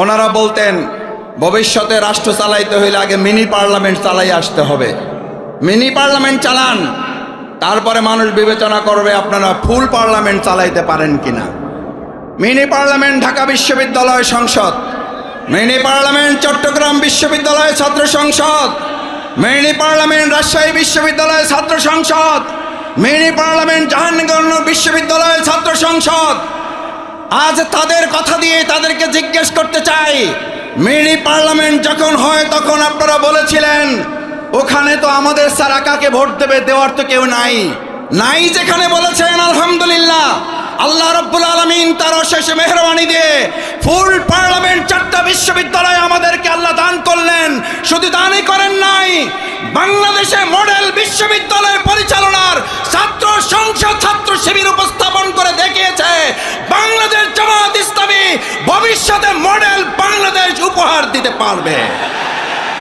ওনারা বলতেন ভবিষ্যতে রাষ্ট্র চালাইতে হইলে আগে মিনি পার্লামেন্ট চালাই আসতে হবে। মিনি পার্লামেন্ট চালান, তারপরে মানুষ বিবেচনা করবে আপনারা ফুল পার্লামেন্ট চালাইতে পারেন কিনা। মিনি পার্লামেন্ট ঢাকা বিশ্ববিদ্যালয় সংসদ, মিনি পার্লামেন্ট চট্টগ্রাম বিশ্ববিদ্যালয় ছাত্র সংসদ, মিনি পার্লামেন্ট রাজশাহী বিশ্ববিদ্যালয় ছাত্র সংসদ, মিনি পার্লামেন্ট জাহাঙ্গীরনগর বিশ্ববিদ্যালয় ছাত্র সংসদ। আজ তাদের কথা দিয়ে তাদেরকে জিজ্ঞেস করতে চাই, মিনি পার্লামেন্ট যখন হয় তখন আপনারা বলেছিলেন ওখানে তো আমাদের ছাড়া কাকে ভোট দেবে, দেওয়ার তো কেউ নাই। নাই যেখানে বলেছেন, আলহামদুলিল্লাহ আল্লাহ রাব্বুল আলামিন তার অশেষ মেহেরবানি দিয়ে ফুল পার্লামেন্ট 4টা বিশ্ববিদ্যালয় আমাদেরকে আল্লাহ দান করলেন। শুধু দানই করেন নাই, বাংলাদেশে মডেল বিশ্ববিদ্যালয় পরিচালনার ছাত্র সংসদ ছাত্র শিবির উপস্থাপন করে দেখিয়েছে বাংলাদেশ জামাত ইসলামী ভবিষ্যতে মডেল বাংলাদেশ উপহার দিতে পারবে।